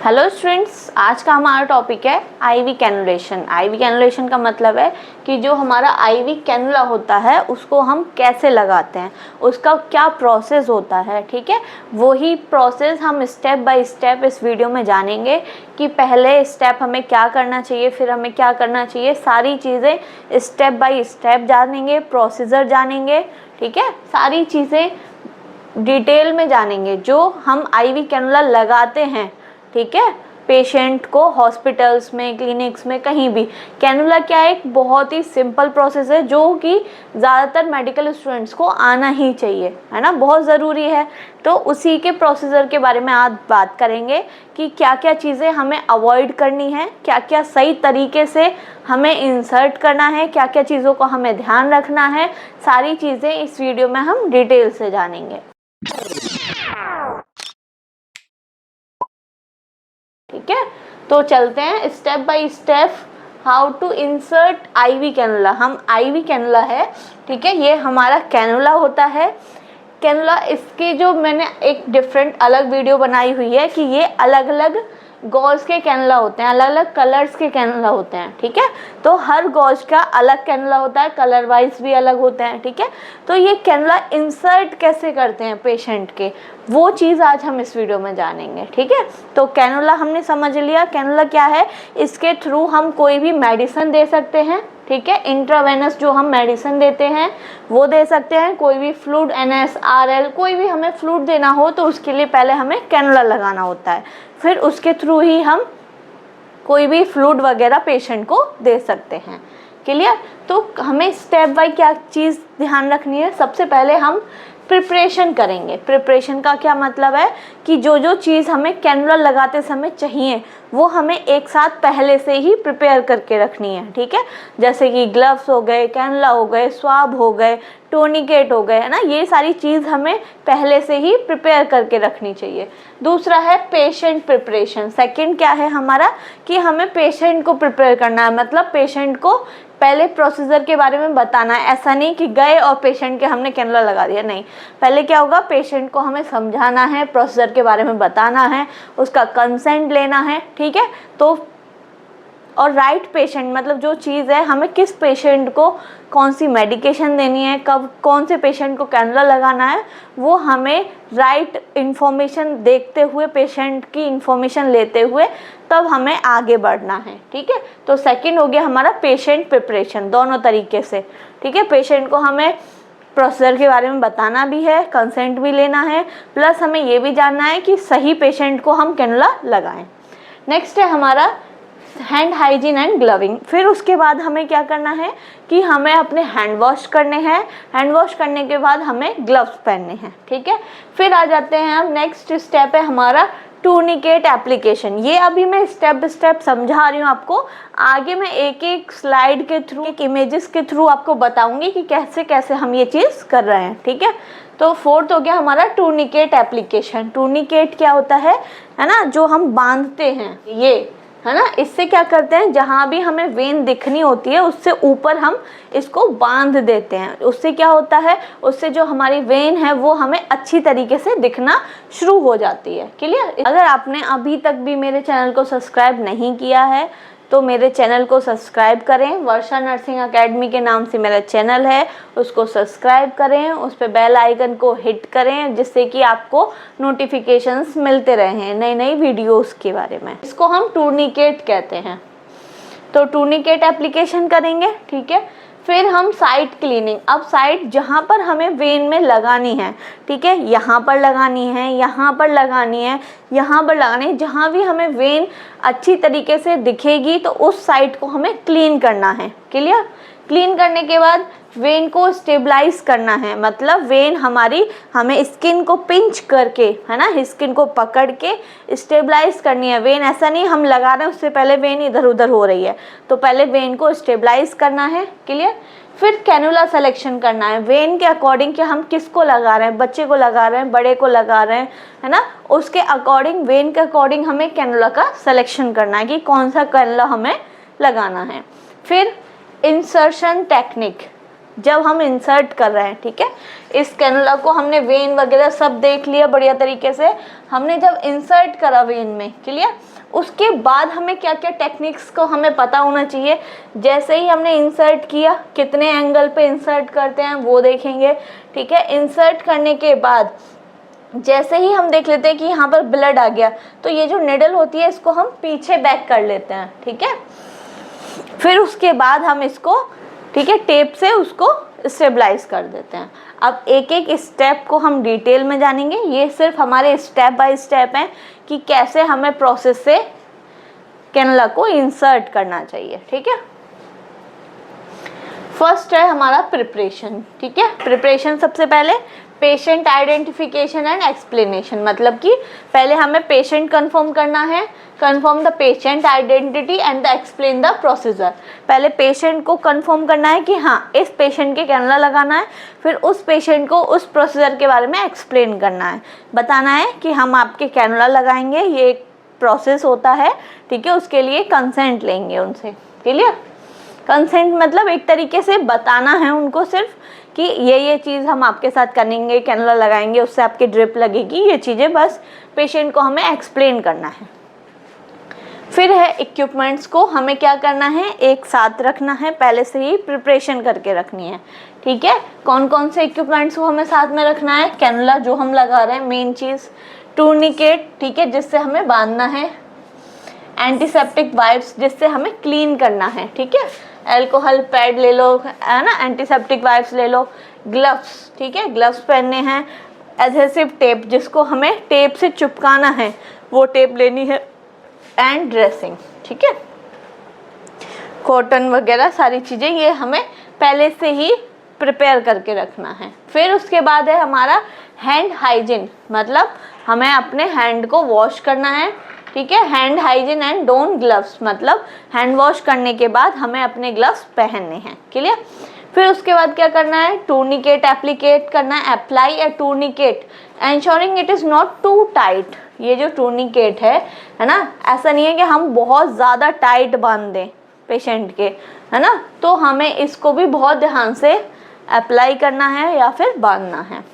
Hello students, आज का हमारा टॉपिक है आईवी कैनुलेशन। आईवी कैनुलेशन का मतलब है कि जो हमारा आईवी कैनुला होता है उसको हम कैसे लगाते हैं, उसका क्या प्रोसेस होता है। ठीक है, वही प्रोसेस हम स्टेप बाय स्टेप इस वीडियो में जानेंगे कि पहले स्टेप हमें क्या करना चाहिए, फिर हमें क्या करना चाहिए। सारी चीज़ें स्टेप बाय स्टेप जानेंगे, प्रोसीजर जानेंगे। ठीक है, सारी चीज़ें डिटेल में जानेंगे जो हम आईवी कैनुला लगाते हैं। ठीक है, पेशेंट को हॉस्पिटल्स में, क्लिनिक्स में, कहीं भी। कैनुला क्या है, एक बहुत ही सिंपल प्रोसेस है जो कि ज़्यादातर मेडिकल स्टूडेंट्स को आना ही चाहिए, है ना, बहुत ज़रूरी है। तो उसी के प्रोसीजर के बारे में आज बात करेंगे कि क्या क्या चीज़ें हमें अवॉइड करनी है, क्या क्या सही तरीके से हमें इंसर्ट करना है, क्या क्या चीज़ों को हमें ध्यान रखना है। सारी चीज़ें इस वीडियो में हम डिटेल से जानेंगे। ठीक है, तो चलते हैं step by step. How to insert IV cannula. हम आईवी कैनुला है, ठीक है, ये हमारा कैनुला होता है। कैनुला, इसके जो मैंने एक डिफरेंट अलग वीडियो बनाई हुई है कि ये अलग अलग गॉज के कैनुला होते हैं, अलग अलग कलर्स के कैनुला होते हैं। ठीक है, तो हर गॉज का अलग कैनुला होता है, कलर वाइज भी अलग होते हैं। ठीक है, तो ये कैनुला इंसर्ट कैसे करते हैं पेशेंट के, वो चीज़ आज हम इस वीडियो में जानेंगे। ठीक है, तो कैनुला हमने समझ लिया। कैनुला क्या है, इसके थ्रू हम कोई भी मेडिसिन दे सकते हैं। ठीक है, इंट्रावेनस जो हम मेडिसिन देते हैं वो दे सकते हैं। कोई भी फ्लूइड, NSRL, कोई भी हमें फ्लूइड देना हो तो उसके लिए पहले हमें कैनुला लगाना होता है, फिर उसके थ्रू ही हम कोई भी फ्लूइड वगैरह पेशेंट को दे सकते हैं। क्लियर? तो हमें स्टेप बाय क्या चीज़ ध्यान रखनी है। सबसे पहले हम प्रिपरेशन करेंगे। प्रिपरेशन का क्या मतलब है कि जो जो चीज़ हमें कैनुला लगाते समय चाहिए वो हमें एक साथ पहले से ही प्रिपेयर करके रखनी है। ठीक है, जैसे कि ग्लव्स हो गए, कैनुला हो गए, स्वाब हो गए, टोनिकेट हो गए, है ना, ये सारी चीज़ हमें पहले से ही प्रिपेयर करके रखनी चाहिए। दूसरा है पेशेंट प्रिपरेशन। सेकंड क्या है हमारा कि हमें पेशेंट को प्रिपेयर करना है, मतलब पेशेंट को पहले प्रोसीजर के बारे में बताना है। ऐसा नहीं कि गए और पेशेंट के हमने कैनुला लगा दिया, नहीं। पहले क्या होगा, पेशेंट को हमें समझाना है, प्रोसीजर के बारे में बताना है, उसका कंसेंट लेना है। ठीक है, तो और राइट पेशेंट, मतलब जो चीज़ है, हमें किस पेशेंट को कौन सी मेडिकेशन देनी है, कब कौन से पेशेंट को कैनुला लगाना है, वो हमें राइट इन्फॉर्मेशन देखते हुए, पेशेंट की इन्फॉर्मेशन लेते हुए तब हमें आगे बढ़ना है। ठीक है, तो सेकंड हो गया हमारा पेशेंट प्रिपरेशन, दोनों तरीके से। ठीक है, पेशेंट को हमें प्रोसीजर के बारे में बताना भी है, कंसेंट भी लेना है, प्लस हमें ये भी जानना है कि सही पेशेंट को हम कैनुला लगाएं। नेक्स्ट है हमारा हैंड हाइजीन एंड ग्लविंग। फिर उसके बाद हमें क्या करना है कि हमें अपने हैंड वॉश करने हैं। हैंड वॉश करने के बाद हमें ग्लव्स पहनने हैं। ठीक है, फिर आ जाते हैं हम, नेक्स्ट स्टेप है हमारा टूर्निकेट एप्लीकेशन। ये अभी मैं स्टेप बाय स्टेप समझा रही हूँ आपको, आगे मैं एक एक स्लाइड के थ्रू, एक इमेजेस के थ्रू आपको बताऊंगी कि कैसे कैसे हम ये चीज़ कर रहे हैं। ठीक है, तो फोर्थ हो गया हमारा टूर्निकेट एप्लीकेशन। टूर्निकेट क्या होता है ना, जो हम बांधते हैं, ये है ना, इससे क्या करते हैं, जहाँ भी हमें वेन दिखनी होती है उससे ऊपर हम इसको बांध देते हैं। उससे क्या होता है, उससे जो हमारी वेन है वो हमें अच्छी तरीके से दिखना शुरू हो जाती है। क्लियर? अगर आपने अभी तक भी मेरे चैनल को सब्सक्राइब नहीं किया है तो मेरे चैनल को सब्सक्राइब करें। वर्षा नर्सिंग एकेडमी के नाम से मेरा चैनल है, उसको सब्सक्राइब करें, उस पर बेल आइकन को हिट करें जिससे कि आपको नोटिफिकेशंस मिलते रहें नई नई वीडियोस के बारे में। इसको हम टूर्निकेट कहते हैं। तो टूर्निकेट एप्लीकेशन करेंगे। ठीक है, फिर हम साइट क्लीनिंग। अब साइट जहाँ पर हमें वेन में लगानी है, ठीक है, यहाँ पर लगानी है, यहाँ पर लगानी है, यहाँ पर लगानी है, जहाँ भी हमें वेन अच्छी तरीके से दिखेगी तो उस साइट को हमें क्लीन करना है। क्लियर? क्लीन करने के बाद वेन को स्टेबलाइज करना है, मतलब वेन हमारी, हमें स्किन को पिंच करके, है ना, स्किन को पकड़ के स्टेबलाइज करनी है वेन। ऐसा नहीं हम लगा रहे हैं उससे पहले वेन इधर उधर हो रही है, तो पहले वेन को स्टेबलाइज करना है। क्लियर? फिर कैनुला सिलेक्शन करना है वेन के अकॉर्डिंग कि हम किसको लगा रहे हैं, बच्चे को लगा रहे हैं, बड़े को लगा रहे हैं, है ना, उसके अकॉर्डिंग, वेन के अकॉर्डिंग हमें कैनुला का सिलेक्शन करना है कि कौन सा कैनुला हमें लगाना है। फिर इंसर्शन टेक्निक, जब हम इंसर्ट कर रहे हैं, ठीक है, इस कैनुला को हमने वेन वगैरह सब देख लिया बढ़िया तरीके से। हमने जब इंसर्ट करा वेन में, क्लियर, उसके बाद हमें क्या क्या टेक्निक्स को हमें पता होना चाहिए। जैसे ही हमने इंसर्ट किया, कितने एंगल पे इंसर्ट करते हैं वो देखेंगे, ठीक है। इंसर्ट करने के बाद जैसे ही हम देख लेते हैं कि यहाँ पर ब्लड आ गया, तो ये जो निडल होती है इसको हम पीछे बैक कर लेते हैं, ठीक है। फिर उसके बाद हम इसको, ठीक है, टेप से उसको स्टेबलाइज कर देते हैं। अब एक एक स्टेप को हम डिटेल में जानेंगे। ये सिर्फ हमारे स्टेप बाय स्टेप हैं कि कैसे हमें प्रोसेस से कैनुला को इंसर्ट करना चाहिए, ठीक है। फर्स्ट है हमारा प्रिपरेशन, ठीक है। प्रिपरेशन सबसे पहले पेशेंट आइडेंटिफिकेशन एंड एक्सप्लेनेशन, मतलब कि पहले हमें पेशेंट कंफर्म करना है, confirm the patient identity and explain the procedure. पहले पेशेंट को कंफर्म करना है कि हाँ इस पेशेंट के कैनुला लगाना है, फिर उस पेशेंट को उस प्रोसीजर के बारे में एक्सप्लेन करना है, बताना है कि हम आपके कैनुला लगाएंगे, ये एक प्रोसेस होता है, ठीक है। उसके लिए कंसेंट लेंगे उनसे, क्लियर। कंसेंट मतलब एक तरीके से बताना है उनको सिर्फ कि ये चीज़ हम आपके साथ करेंगे, कैनुला लगाएंगे, उससे आपकी ड्रिप लगेगी, ये चीज़ें बस पेशेंट को हमें एक्सप्लेन करना है। फिर है इक्विपमेंट्स को हमें क्या करना है, एक साथ रखना है, पहले से ही प्रिपरेशन करके रखनी है, ठीक है। कौन कौन से इक्विपमेंट्स को हमें साथ में रखना है, कैनुला जो हम लगा रहे हैं मेन चीज़, टूर्निकेट, ठीक है, जिससे हमें बांधना है, एंटीसेप्टिक वाइप्स जिससे हमें क्लीन करना है, ठीक है। अल्कोहल पैड ले लो, है ना, एंटीसेप्टिक वाइप्स ले लो, ग्लव्स, ठीक है, ग्लव्स पहनने हैं, एडहेसिव टेप जिसको हमें टेप से चिपकाना है वो टेप लेनी है, एंड ड्रेसिंग, ठीक है। कॉटन वगैरह सारी चीज़ें ये हमें पहले से ही प्रिपेयर करके रखना है। फिर उसके बाद है हमारा हैंड हाइजीन, मतलब हमें अपने हैंड को वॉश करना है, ठीक है। Hand hygiene and don't gloves, मतलब हैंड वॉश करने के बाद हमें अपने ग्लव्स पहनने हैं, क्लियर। फिर उसके बाद क्या करना है, टूर्निकेट एप्लीकेट करना है, apply a tourniquet ensuring it is not too tight. ये जो टूर्निकेट है ना, ऐसा नहीं है कि हम बहुत ज़्यादा टाइट बांध दें पेशेंट के, है ना, तो हमें इसको भी बहुत ध्यान से अप्लाई करना है या फिर बांधना है।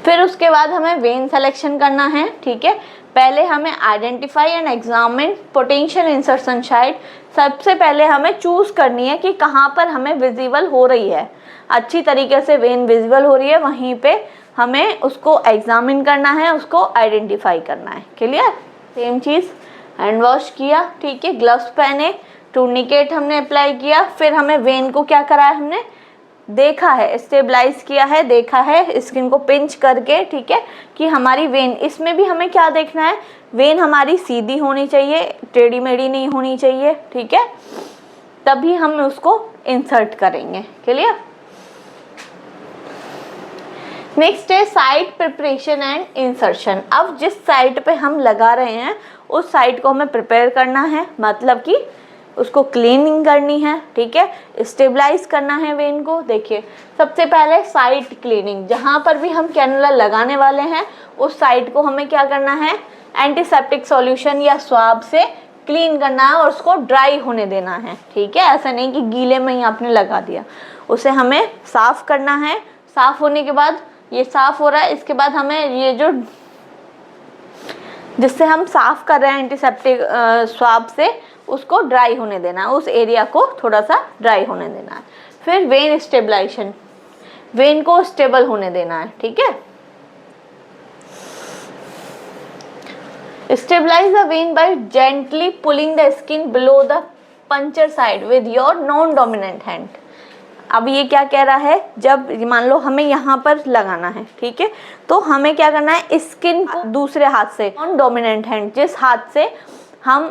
फिर उसके बाद हमें वेन सिलेक्शन करना है, ठीक है। पहले हमें identify and examine potential insertion site, सबसे पहले हमें चूज़ करनी है कि कहाँ पर हमें विजिबल हो रही है, अच्छी तरीके से वेन विजिबल हो रही है, वहीं पे हमें उसको एग्जामिन करना है, उसको आइडेंटिफाई करना है, क्लियर। सेम चीज़, हैंड वॉश किया, ठीक है, ग्लव्स पहने, टूर्निकेट हमने अप्लाई किया, फिर हमें वेन को क्या करा है, हमने देखा है, स्टेबलाइज किया है, देखा है स्किन को पिंच करके, ठीक है, कि हमारी वेन, इसमें भी हमें क्या देखना है, वेन हमारी सीधी होनी चाहिए, टेढ़ी मेढ़ी नहीं होनी चाहिए, ठीक है, तभी हम उसको इंसर्ट करेंगे, क्लियर। नेक्स्ट है साइट प्रिपरेशन एंड इंसर्शन। अब जिस साइट पे हम लगा रहे हैं उस साइट को हमें प्रिपेयर करना है, मतलब कि उसको क्लीनिंग करनी है, ठीक है, स्टेबलाइज करना है वेन को। देखिए सबसे पहले साइट क्लीनिंग, जहाँ पर भी हम कैनुला लगाने वाले हैं उस साइट को हमें क्या करना है, एंटीसेप्टिक सॉल्यूशन या स्वाब से क्लीन करना है और उसको ड्राई होने देना है, ठीक है। ऐसा नहीं कि गीले में ही आपने लगा दिया, उसे हमें साफ़ करना है। साफ़ होने के बाद, ये साफ़ हो रहा है, इसके बाद हमें ये जो जिससे हम साफ़ कर रहे हैं एंटीसेप्टिक स्वाब से, उसको ड्राई होने देना है, उस एरिया को थोड़ा सा ड्राई होने देना है। फिर वेन स्टेबलाइजेशन, वेन को स्टेबल होने देना है, ठीक है। Stabilize the vein by gently pulling the skin below the puncture side with your non dominant hand. अब ये क्या कह रहा है, जब मान लो हमें यहाँ पर लगाना है, ठीक है, तो हमें क्या करना है, स्किन को दूसरे हाथ से, नॉन डोमिनेंट हैंड, जिस हाथ से हम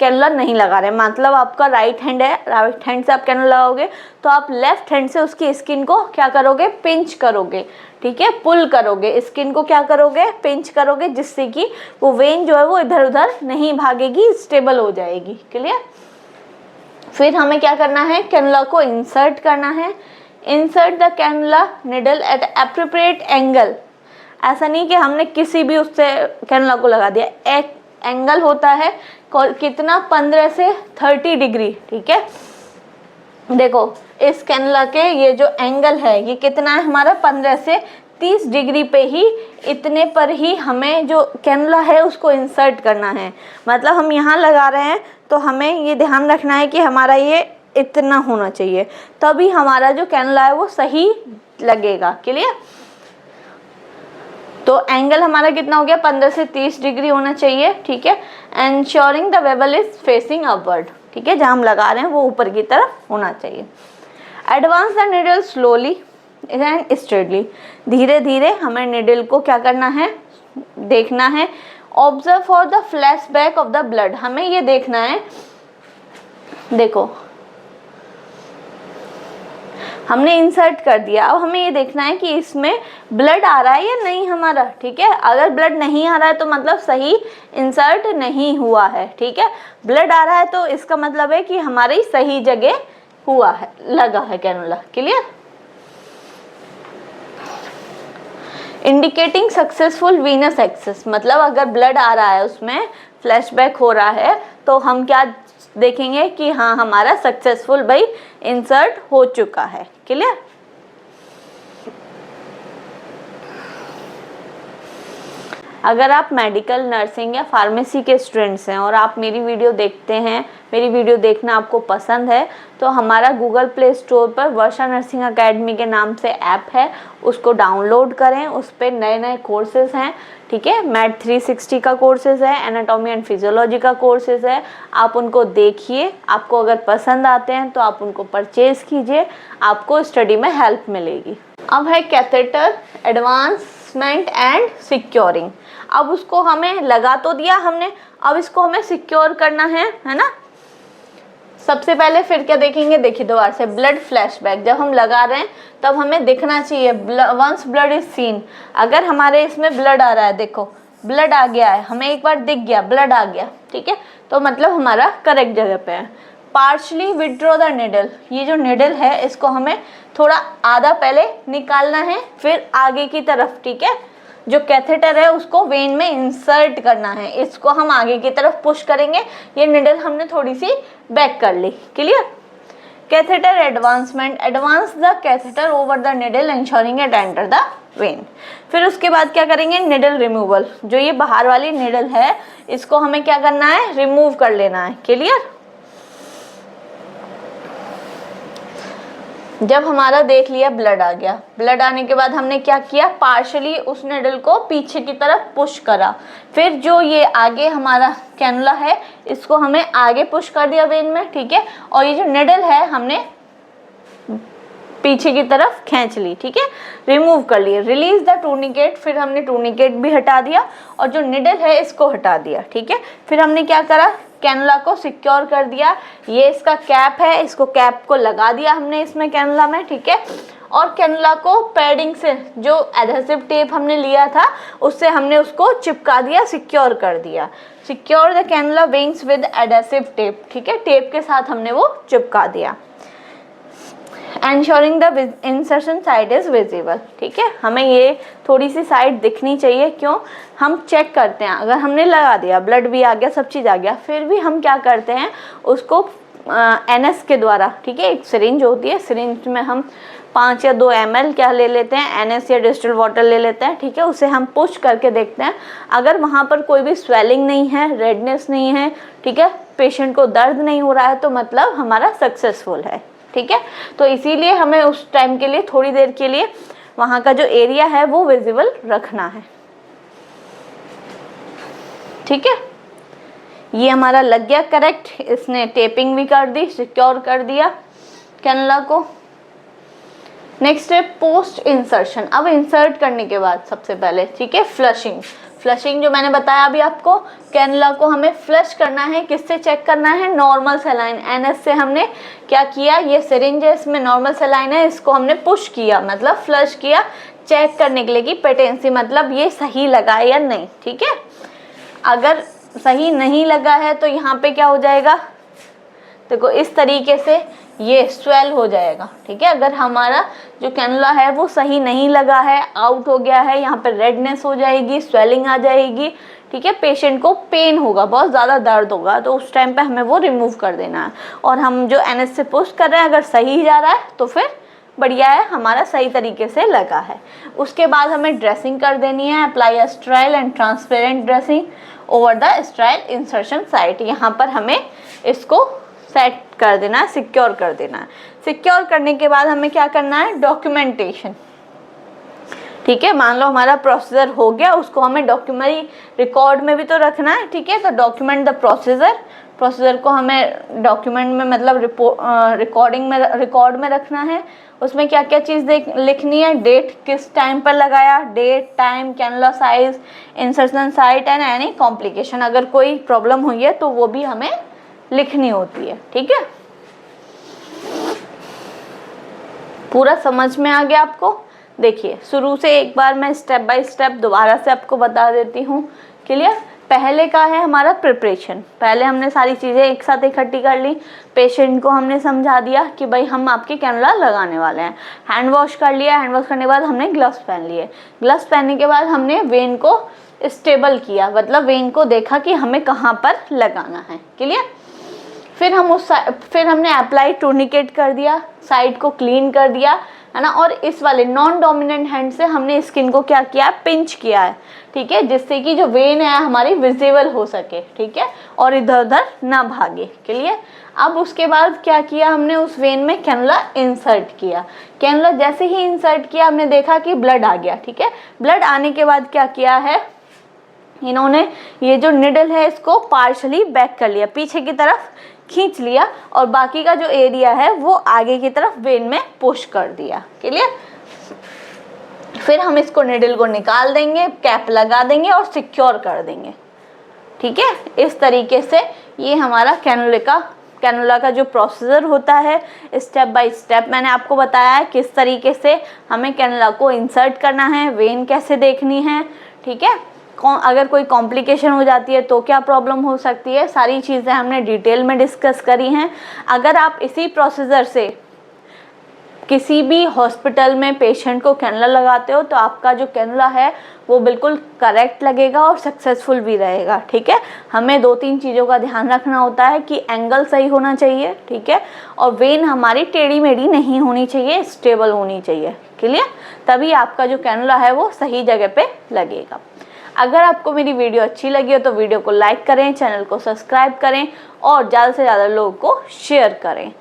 कैनुला नहीं लगा रहे, मतलब आपका राइट हैंड है, राइट हैंड से आप कैनुला लगाओगे तो आप लेफ्ट हैंड से उसकी स्किन को क्या करोगे, पिंच करोगे, ठीक है, पुल करोगे, स्किन को क्या करोगे, पिंच करोगे, जिससे कि वो वेन जो है वो इधर उधर नहीं भागेगी, स्टेबल हो जाएगी, क्लियर। फिर हमें क्या करना है, कैनुला को इंसर्ट करना है। Insert the cannula needle at appropriate angle. ऐसा नहीं कि हमने किसी भी उससे कैनुला को लगा दिया, एक एंगल होता है कितना, 15 से 30 डिग्री, ठीक है। देखो इस कैनुला के ये जो एंगल है ये कितना है हमारा, 15 से 30 डिग्री पे ही, इतने पर ही हमें जो कैनुला है उसको इंसर्ट करना है। मतलब हम यहाँ लगा रहे हैं तो हमें ये ध्यान रखना है कि हमारा ये इतना होना चाहिए, तभी हमारा जो कैनुला है वो सही लगेगा। क्लियर? तो एंगल हमारा कितना हो गया, 15 से 30 डिग्री होना चाहिए। ठीक है, ensuring the bevel is facing upward. ठीक है, जहाँ हम लगा रहे हैं वो ऊपर की तरफ होना चाहिए। Advance the needle slowly and steadily. धीरे धीरे हमें निडल को क्या करना है, देखना है। Observe for the flashback of the blood. हमें ये देखना है, देखो हमने इंसर्ट कर दिया, अब हमें ये देखना है कि इसमें ब्लड आ रहा है या नहीं हमारा। ठीक है, अगर ब्लड नहीं आ रहा है तो मतलब सही इंसर्ट नहीं हुआ है। ठीक है, ब्लड आ रहा है तो इसका मतलब है कि हमारी सही जगह हुआ है, लगा है cannula. Clear? Indicating successful venous access. मतलब अगर ब्लड आ रहा है, उसमें फ्लैशबैक हो रहा है, तो हम क्या देखेंगे कि हाँ हमारा सक्सेसफुल भाई इंसर्ट हो चुका है। क्लियर? अगर आप मेडिकल, नर्सिंग या फार्मेसी के स्टूडेंट्स हैं और आप मेरी वीडियो देखते हैं, मेरी वीडियो देखना आपको पसंद है, तो हमारा गूगल प्ले स्टोर पर वर्षा नर्सिंग एकेडमी के नाम से ऐप है, उसको डाउनलोड करें। उस पर नए नए कोर्सेज हैं। ठीक है, मैथ 360 का कोर्सेज है, एनाटॉमी एंड फिजियोलॉजी का कोर्सेज है। आप उनको देखिए, आपको अगर पसंद आते हैं तो आप उनको परचेज कीजिए, आपको स्टडी में हेल्प मिलेगी। अब है कैथेटर एडवांसमेंट एंड सिक्योरिंग। अब उसको हमें लगा तो दिया हमने, अब इसको हमें सिक्योर करना है ना। सबसे पहले फिर क्या देखेंगे, देखिए दोबारा से ब्लड फ्लैशबैक। जब हम लगा रहे हैं तब हमें दिखना चाहिए, वंस ब्लड इज सीन। अगर हमारे इसमें ब्लड आ रहा है, देखो ब्लड आ गया है, हमें एक बार दिख गया ब्लड आ गया, ठीक है, तो मतलब हमारा करेक्ट जगह पे है। Partially withdraw the needle. ये जो निडल है इसको हमें थोड़ा आधा पहले निकालना है, फिर आगे की तरफ। ठीक है, जो कैथेटर है उसको वेन में इंसर्ट करना है, इसको हम आगे की तरफ पुश करेंगे। ये निडल हमने थोड़ी सी बैक कर ली। Clear? Catheter advancement. Advance the catheter over the needle ensuring it enter the vein. फिर उसके बाद क्या करेंगे, निडल रिमूवल। जो ये बाहर वाली निडल है इसको हमें क्या करना है, रिमूव कर लेना है। क्लियर? जब हमारा देख लिया ब्लड आ गया, ब्लड आने के बाद हमने क्या किया, पार्शली उस निडल को पीछे की तरफ पुश करा। फिर जो ये आगे हमारा कैनुला है इसको हमें आगे पुश कर दिया वेन में। ठीक है, और ये जो निडल है हमने पीछे की तरफ खींच ली। ठीक है, रिमूव कर लिए। Release the tourniquet. फिर हमने टूर्निकेट भी हटा दिया और जो निडल है इसको हटा दिया। ठीक है, फिर हमने क्या करा, कैनुला को सिक्योर कर दिया। ये इसका कैप है, इसको कैप को लगा दिया हमने इसमें कैनुला में। ठीक है, और कैनुला को पैडिंग से, जो एडहेसिव टेप हमने लिया था उससे हमने उसको चिपका दिया, सिक्योर कर दिया। Secure the cannula veins with adhesive tape. ठीक है, टेप के साथ हमने वो चिपका दिया। Ensuring the insertion side is visible. ठीक है, हमें ये थोड़ी सी साइड दिखनी चाहिए। क्यों? हम चेक करते हैं, अगर हमने लगा दिया, ब्लड भी आ गया, सब चीज़ आ गया, फिर भी हम क्या करते हैं उसको एनएस के द्वारा, ठीक है, एक सिरिंज होती है, सिरिंज में हम 5 या 2 ml क्या ले लेते हैं, एनएस या डिस्टिल वाटर ले लेते हैं। ठीक है, उसे हम पुश करके देखते हैं, अगर वहाँ पर कोई भी स्वेलिंग नहीं है, रेडनेस नहीं है, ठीक है, पेशेंट को दर्द नहीं हो रहा है, तो मतलब हमारा सक्सेसफुल है। ठीक है, तो इसीलिए हमें उस टाइम के लिए, थोड़ी देर के लिए वहाँ का जो एरिया है वो विजिबल रखना है। ठीक है, ये हमारा लग गया करेक्ट। इसने टेपिंग भी कर दी, सिक्योर कर दिया कैनुला को। नेक्स्ट है पोस्ट इंसर्शन। अब इंसर्ट करने के बाद सबसे पहले, ठीक है, फ्लशिंग। फ्लशिंग जो मैंने बताया अभी आपको, कैनुला को हमें फ्लश करना है। किससे चेक करना है? Normal saline. एनएस से हमने क्या किया, ये सिरिंज है, इसमें नॉर्मल सेलाइन है, इसको हमने पुश किया, मतलब फ्लश किया, चेक करने के लिए कि पेटेंसी, मतलब ये सही लगा है या नहीं। ठीक है, अगर सही नहीं लगा है तो यहाँ पे क्या हो जाएगा, देखो इस तरीके से ये स्वेल हो जाएगा। ठीक है, अगर हमारा जो कैनुला है वो सही नहीं लगा है, आउट हो गया है, यहाँ पे रेडनेस हो जाएगी, स्वेलिंग आ जाएगी। ठीक है, पेशेंट को पेन होगा, बहुत ज़्यादा दर्द होगा, तो उस टाइम पे हमें वो रिमूव कर देना है। और हम जो एनएस से पुश कर रहे हैं, अगर सही जा रहा है तो फिर बढ़िया है, हमारा सही तरीके से लगा है। उसके बाद हमें ड्रेसिंग कर देनी है, apply a sterile and transparent dressing over the sterile insertion site. यहाँ पर हमें इसको सेट कर देना है, सिक्योर कर देना है। सिक्योर करने के बाद हमें क्या करना है, डॉक्यूमेंटेशन। ठीक है, मान लो हमारा प्रोसीजर हो गया, उसको हमें डॉक्यूमेंट्री रिकॉर्ड में भी तो रखना है। ठीक है, तो डॉक्यूमेंट द प्रोसीजर को हमें डॉक्यूमेंट में मतलब रिकॉर्ड में रखना है। उसमें क्या क्या चीज़ लिखनी है, डेट किस टाइम पर लगाया, date, time, cannula size, insertion site and any complication. अगर कोई प्रॉब्लम हुई है तो वो भी हमें लिखनी होती है। ठीक है, पूरा समझ में आ गया आपको? देखिए शुरू से एक बार मैं स्टेप बाय स्टेप दोबारा से आपको बता देती हूँ। क्लियर? पहले का है हमारा प्रिपरेशन। पहले हमने सारी चीज़ें एक साथ इकट्ठी कर ली, पेशेंट को हमने समझा दिया कि भाई हम आपके कैनुला लगाने वाले हैं, हैंड वॉश कर लिया। हैंड वॉश करने के बाद हमने ग्लव्स पहन लिए। ग्लव्स पहनने के बाद हमने वेन को स्टेबल किया, मतलब वेन को देखा कि हमें कहाँ पर लगाना है। क्लियर? फिर हमने अप्लाई टूर्निकेट कर दिया, साइड को क्लीन कर दिया, है ना। और इस वाले नॉन डोमिनेंट हैंड से हमने स्किन को क्या किया, पिंच किया है। ठीक है, जिससे कि जो वेन है हमारी विजिबल हो सके। ठीक है, और इधर उधर ना भागे। क्लियर? अब उसके बाद क्या किया हमने, उस वेन में कैनुला इंसर्ट किया। कैनुला जैसे ही इंसर्ट किया हमने देखा कि ब्लड आ गया। ठीक है, ब्लड आने के बाद क्या किया है, इन्होंने ये जो निडल है इसको पार्शली बैक कर लिया, पीछे की तरफ खींच लिया, और बाकी का जो एरिया है वो आगे की तरफ वेन में पुश कर दिया। क्लियर? फिर हम इसको निडल को निकाल देंगे, कैप लगा देंगे और सिक्योर कर देंगे। ठीक है, इस तरीके से ये हमारा कैनुला का जो प्रोसीजर होता है, स्टेप बाय स्टेप मैंने आपको बताया है किस तरीके से हमें कैनुला को इंसर्ट करना है, वेन कैसे देखनी है। ठीक है, अगर कोई कॉम्प्लिकेशन हो जाती है तो क्या प्रॉब्लम हो सकती है, सारी चीज़ें हमने डिटेल में डिस्कस करी हैं। अगर आप इसी प्रोसीजर से किसी भी हॉस्पिटल में पेशेंट को कैनुला लगाते हो तो आपका जो कैनुला है वो बिल्कुल करेक्ट लगेगा और सक्सेसफुल भी रहेगा। ठीक है, हमें 2-3 चीज़ों का ध्यान रखना होता है कि एंगल सही होना चाहिए। ठीक है, और वेन हमारी टेढ़ी मेढ़ी नहीं होनी चाहिए, स्टेबल होनी चाहिए। क्लियर? तभी आपका जो कैनुला है वो सही जगह पे लगेगा। अगर आपको मेरी वीडियो अच्छी लगी हो तो वीडियो को लाइक करें, चैनल को सब्सक्राइब करें और ज़्यादा से ज़्यादा लोगों को शेयर करें।